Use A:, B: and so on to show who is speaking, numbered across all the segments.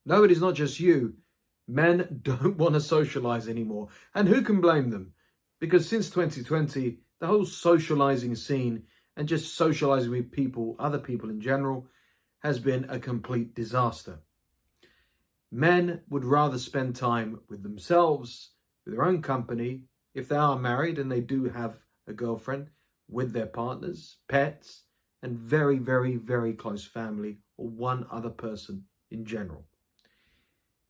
A: No, it is not just you. Men don't want to socialize anymore. And who can blame them? Because since 2020, the whole socializing scene and just socializing with people, other people in general, has been a complete disaster. Men would rather spend time with themselves, with their own company, if they are married and they do have a girlfriend, with their partners, pets, and very, very, very close family or one other person in general.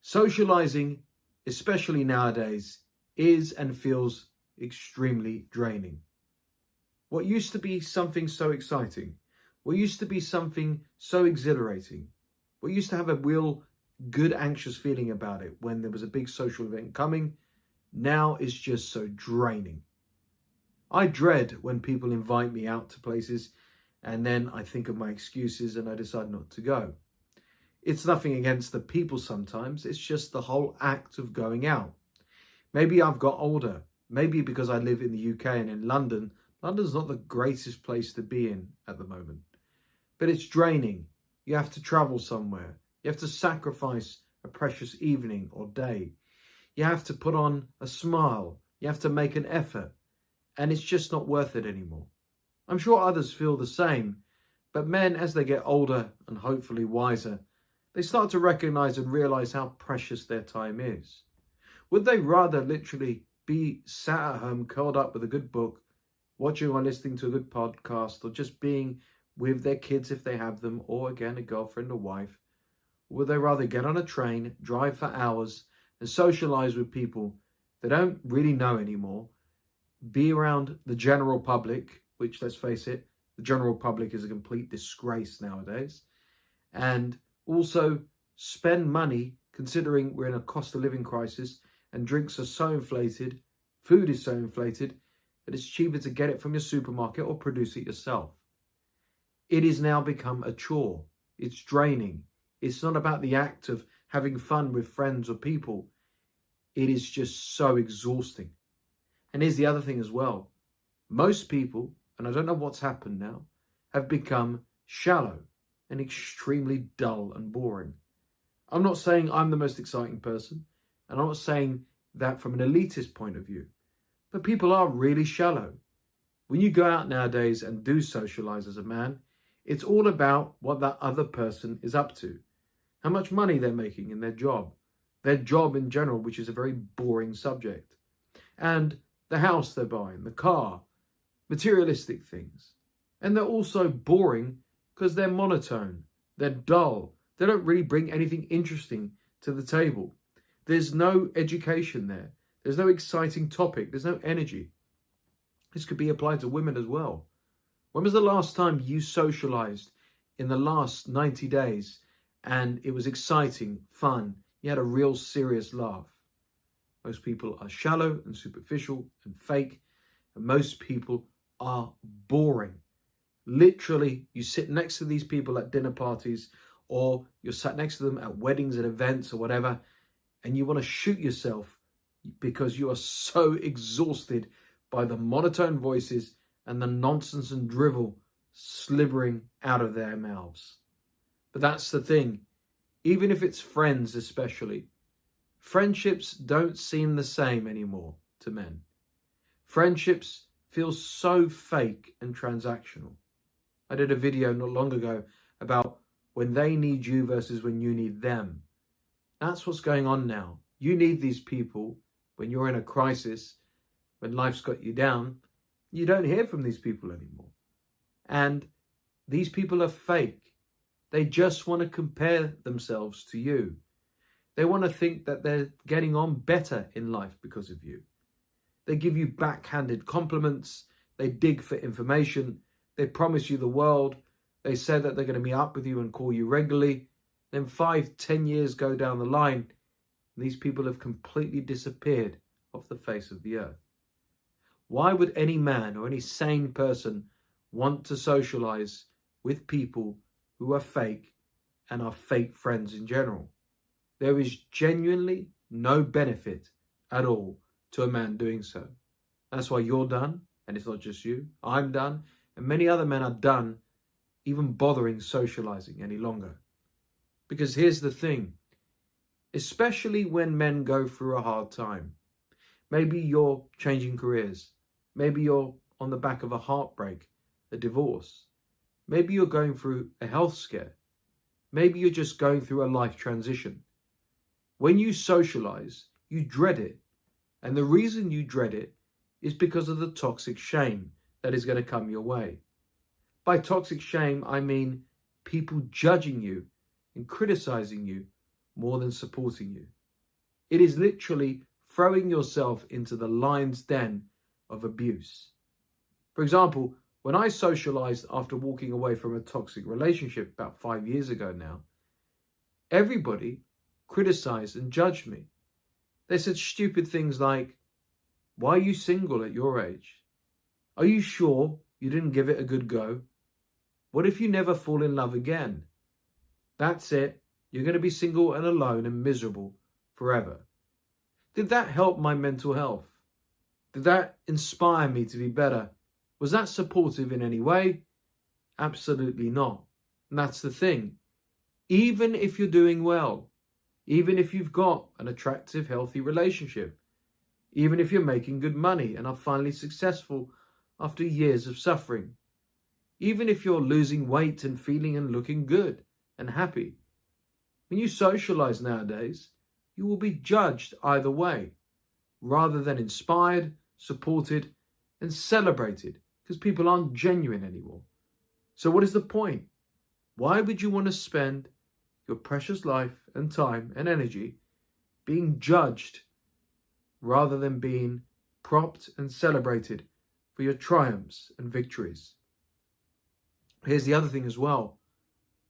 A: Socializing, especially nowadays, is and feels extremely draining. What used to be something so exciting, what used to be something so exhilarating, what used to have a real good anxious feeling about it when there was a big social event coming, now is just so draining. I dread when people invite me out to places and then I think of my excuses and I decide not to go. It's nothing against the people sometimes, it's just the whole act of going out. Maybe I've got older, maybe because I live in the UK and in London, London's not the greatest place to be in at the moment. But it's draining. You have to travel somewhere. You have to sacrifice a precious evening or day. You have to put on a smile. You have to make an effort. And it's just not worth it anymore. I'm sure others feel the same. But men, as they get older and hopefully wiser, they start to recognize and realize how precious their time is. Would they rather literally be sat at home, curled up with a good book, watching or listening to a good podcast, or just being with their kids if they have them, or again, a girlfriend or wife? Or would they rather get on a train, drive for hours, and socialize with people they don't really know anymore, be around the general public, which, let's face it, the general public is a complete disgrace nowadays, and also spend money, considering we're in a cost of living crisis and drinks are so inflated, food is so inflated, that it's cheaper to get it from your supermarket or produce it yourself. It has now become a chore. It's draining. It's not about the act of having fun with friends or people. It is just so exhausting. And here's the other thing as well. Most people, and I don't know what's happened now, have become shallow and extremely dull and boring. I'm not saying I'm the most exciting person, and I'm not saying that from an elitist point of view, but people are really shallow. When you go out nowadays and do socialize as a man, it's all about what that other person is up to, how much money they're making in their job in general, which is a very boring subject, and the house they're buying, the car, materialistic things. And they're also boring because they're monotone, they're dull, they don't really bring anything interesting to the table. There's no education there. There's no exciting topic. There's no energy. This could be applied to women as well. When was the last time you socialized in the last 90 days and it was exciting, fun, you had a real serious laugh? Most people are shallow and superficial and fake, and most people are boring. Literally, you sit next to these people at dinner parties, or you're sat next to them at weddings and events or whatever, and you want to shoot yourself because you are so exhausted by the monotone voices and the nonsense and drivel slithering out of their mouths. But that's the thing. Even if it's friends especially, friendships don't seem the same anymore to men. Friendships feel so fake and transactional. I did a video not long ago about when they need you versus when you need them. That's what's going on now. You need these people when you're in a crisis, when life's got you down. You don't hear from these people anymore. And these people are fake. They just want to compare themselves to you. They want to think that they're getting on better in life because of you. They give you backhanded compliments. They dig for information. They promise you the world. They say that they're going to meet up with you and call you regularly. Then 5-10 years go down the line, and these people have completely disappeared off the face of the earth. Why would any man or any sane person want to socialize with people who are fake and are fake friends in general? There is genuinely no benefit at all to a man doing so. That's why you're done, and it's not just you. I'm done, and many other men are done even bothering socializing any longer. Because here's the thing. especially when men go through a hard time. Maybe you're changing careers. Maybe you're on the back of a heartbreak, a divorce. Maybe you're going through a health scare. Maybe you're just going through a life transition. When you socialize, you dread it. And the reason you dread it is because of the toxic shame that is going to come your way. By toxic shame, I mean people judging you and criticizing you more than supporting you. It is literally throwing yourself into the lion's den of abuse. For example, when I socialized after walking away from a toxic relationship about 5 years ago now, everybody criticized and judged me. They said stupid things like, "Why are you single at your age? Are you sure you didn't give it a good go? What if you never fall in love again? That's it. You're going to be single and alone and miserable forever." Did that help my mental health? Did that inspire me to be better? Was that supportive in any way? Absolutely not. And that's the thing. Even if you're doing well, even if you've got an attractive, healthy relationship, even if you're making good money and are finally successful after years of suffering, even if you're losing weight and feeling and looking good and happy, when you socialize nowadays, you will be judged either way, rather than inspired, supported, and celebrated, because people aren't genuine anymore. So what is the point? Why would you want to spend your precious life and time and energy being judged rather than being propped and celebrated for your triumphs and victories? Here's the other thing as well.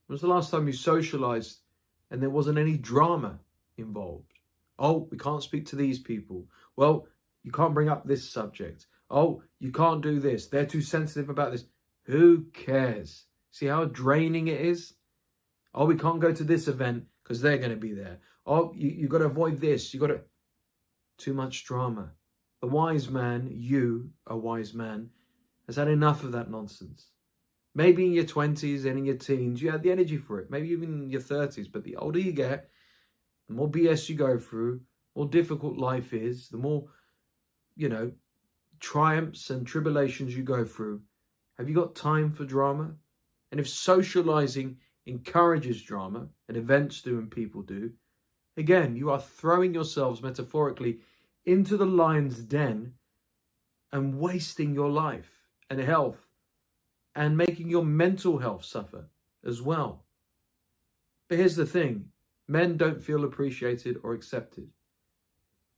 A: When was the last time you socialized and there wasn't any drama involved? Oh, we can't speak to these people. Well, you can't bring up this subject. Oh, you can't do this. They're too sensitive about this. Who cares? See how draining it is? Oh, we can't go to this event because they're going to be there. Oh, you got to avoid this. You got to... Too much drama. A wise man, a wise man, has had enough of that nonsense. Maybe in your 20s and in your teens, you had the energy for it. Maybe even in your 30s. But the older you get, the more BS you go through, the more difficult life is, the more, triumphs and tribulations you go through. Have you got time for drama? And if socializing encourages drama, and events do and people do, again, you are throwing yourselves metaphorically into the lion's den and wasting your life and health and making your mental health suffer as well. But here's the thing. Men don't feel appreciated or accepted.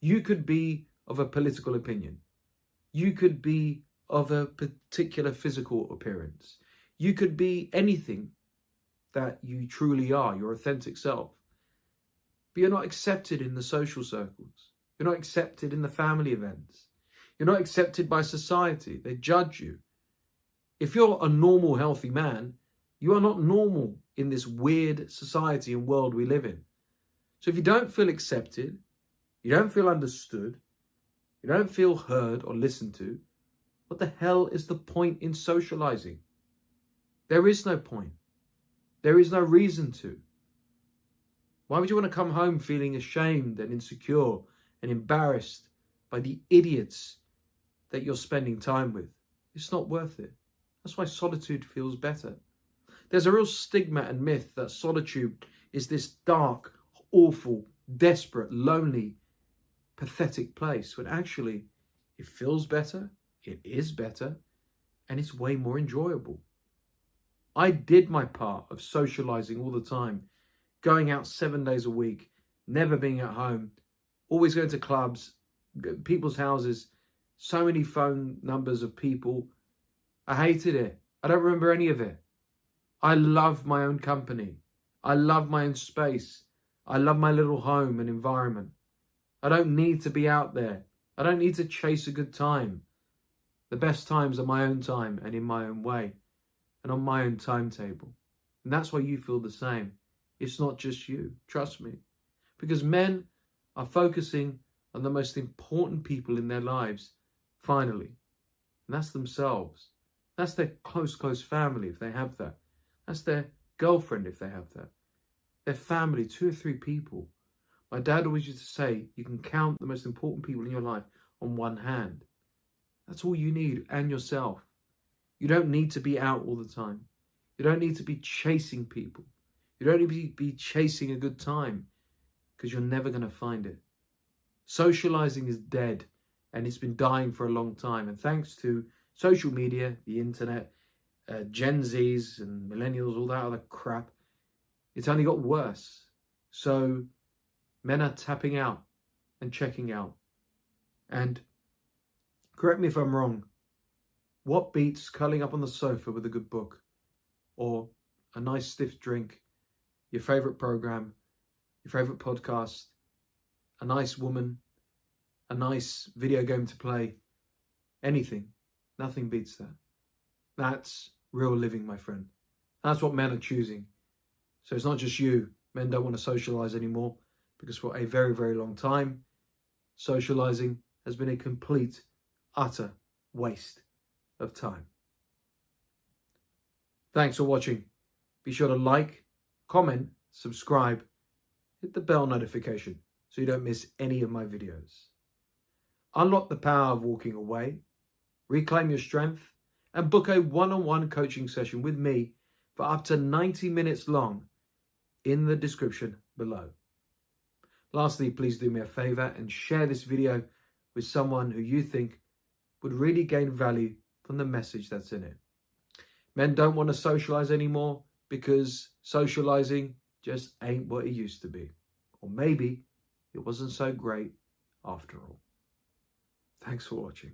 A: You could be of a political opinion. You could be of a particular physical appearance. You could be anything that you truly are, your authentic self. But you're not accepted in the social circles. You're not accepted in the family events. You're not accepted by society. They judge you. If you're a normal, healthy man, you are not normal in this weird society and world we live in. So if you don't feel accepted, you don't feel understood, you don't feel heard or listened to, what the hell is the point in socializing? There is no point. There is no reason to. Why would you want to come home feeling ashamed and insecure and embarrassed by the idiots that you're spending time with? It's not worth it. That's why solitude feels better. There's a real stigma and myth that solitude is this dark, awful, desperate, lonely, pathetic place, when actually it feels better, it is better, and it's way more enjoyable. I did my part of socializing all the time, going out 7 days a week, never being at home, always going to clubs, people's houses, so many phone numbers of people. I hated it. I don't remember any of it. I love my own company. I love my own space. I love my little home and environment. I don't need to be out there. I don't need to chase a good time. The best times are my own time and in my own way and on my own timetable. And that's why you feel the same. It's not just you. Trust me. Because men are focusing on the most important people in their lives, finally. And that's themselves. That's their close family, if they have that. That's their girlfriend, if they have that. Their family, 2 or 3 people. My dad always used to say, you can count the most important people in your life on one hand. That's all you need, and yourself. You don't need to be out all the time. You don't need to be chasing people. You don't need to be chasing a good time, because you're never going to find it. Socializing is dead, and it's been dying for a long time. And thanks to social media, the internet, Gen Zs and millennials, all that other crap, it's only got worse. So men are tapping out and checking out. And correct me if I'm wrong, what beats curling up on the sofa with a good book or a nice stiff drink, your favorite program, your favorite podcast, a nice woman, a nice video game to play, anything? Nothing beats that. That's real living, my friend. That's what men are choosing. So it's not just you. Men don't want to socialize anymore, because for a very, very long time, socializing has been a complete, utter waste of time. Thanks for watching. Be sure to like, comment, subscribe, hit the bell notification so you don't miss any of my videos. Unlock the power of walking away, reclaim your strength, and book a one-on-one coaching session with me for up to 90 minutes long in the description below. Lastly, please do me a favor and share this video with someone who you think would really gain value from the message that's in it. Men don't want to socialize anymore because socializing just ain't what it used to be. Or maybe it wasn't so great after all. Thanks for watching.